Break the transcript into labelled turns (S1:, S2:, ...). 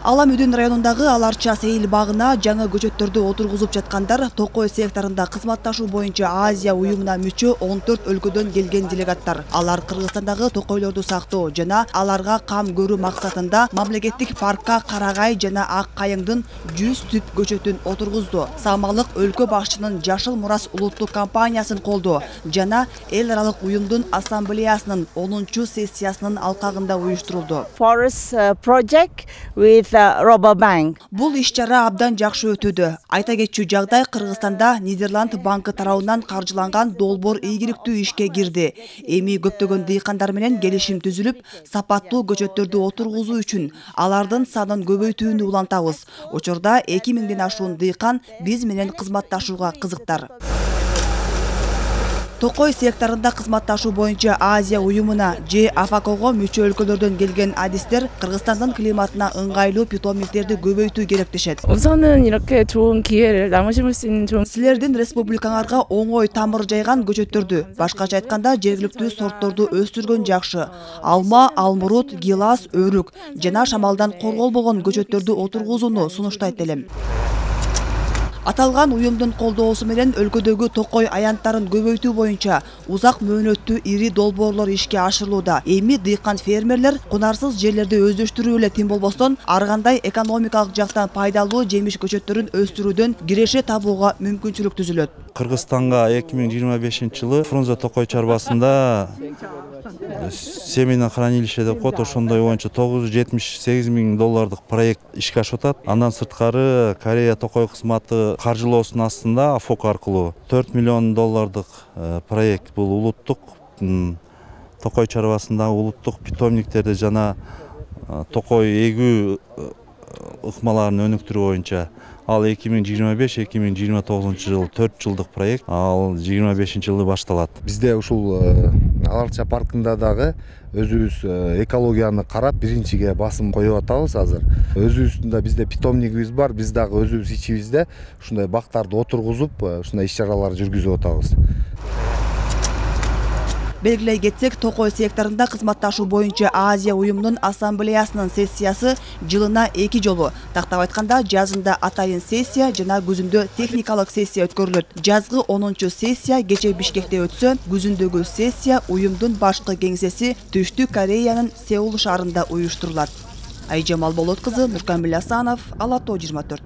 S1: Аламүдүн районундагы Аларча сейил багына жаңы көчөттөрдү отургузуп жаткандар Токой секторунда кызматташуу боюнча Азия уюмуна мүчө 14 өлкөдөн келген делегаттар. Алар Кыргызстандагы токойлорду сактоо жана аларга кам көрүү максатында мамлекеттик паркка карагай жана ак кайыңдын 100 түп көчөтүн отургузду. Самалык өлкө башчынын Жашыл Мурас улуттук компаниясын колдоо жана эл аралык уюмдун ассамблеясынын 10-сессиясынын алкагында уюштурулду.
S2: Forest project with Robobank.
S1: Бул иш-чара абдан жакшы өтүүдө. Айта кетчү жагдай Кыргызстанда Нидерланд банкы тарабынан каржыланган долбоор ийгиликтүү ишке кирди. Эми көптөгөн дыйкандар менен келишим түзүлүп, сапаттуу көчөттөрдү отургузуу үчүн алардын санын көбөйтүүнү улантабыз. Учурда 2000ден ашуун дыйкан биз менен кызматташууга кызыктар. Токой секторунда кызматташуу боюнча Азия уюмуна же АФАКОго мүчө өлкөлөрдөн келген адистер Кыргызстандын климатына ыңгайлуу питомниктерди көбөйтүү керек дешет.
S3: 우선은 이렇게 좋은 기회를 나무 심을 수 있는 좋은
S1: Силердин республикаңарга оңой тамыр жайган көчөттөрдү, башкача айтканда жергиликтүү сортторду өстүргөн жакшы. Алма, алмурут, гилас, өрүк жана шамалдан корголбогон көчөттөрдү отургузууну сунуштайт элем. Аталган уюмдун колдоосу менен өлкөдөгү токой аянттарын көбөйтүү боюнча узак мөөнөттүү ири долбоорлор ишке ашырылууда. Эми дыйкан фермерлер кунарсыз жерлерди өздөштүрүү эле тим болбостон, ар кандай экономикалык жактан пайдалуу жемиш көчөттөрүн өстүрүүдөн киреше табууга мүмкүнчүлүк түзүлөт.
S4: Кыргызстанга 2025-жылы Фрунзе токой чарбасында семейное хранилище деп коет, ошондой боюнча $978 000 проект ишке ашып атат. Андан сырткары Корея токой кызматы каржылоосунун астында АФОК аркылуу $4 миллион проект. Бул улуттук токой чарбасындагы улуттук питомниктерди жана токой эгүү ыкмаларын өнүктүрүү боюнча. Ал 2025-2029 жыл 4 жылдык проект, ал 25-жылы башталат.
S5: Бизде ушул Аларча паркында дагы өзүбүз экологияны карап, биринчиге басым коюп атабыз азыр. Өзүбүздүн да бизде питомнигибиз бар, биз дагы өзүбүз ичибизде ушундай бактарды отургузуп, ушундай иш-чаралар жүргүзүп атабыз.
S1: Белгилей кетсек, Токой секторунда кызматташуу боюнча Азия уюмунун ассамблеясынын сессиясы жылына 2 жолу. Тактап айтканда, жазында атайын сессия жана күзүндө техникалык сессия өткөрүлөт. Жазгы 10-сессия кече Бишкекте өтсө, күзүндөгү сессия уюмдун башкы кеңсеси Түштүк Кореянын Сеул шаарында уюштурулат. Айжамал Болот кызы, Нуркамил Асанов, Ала Тоо 24.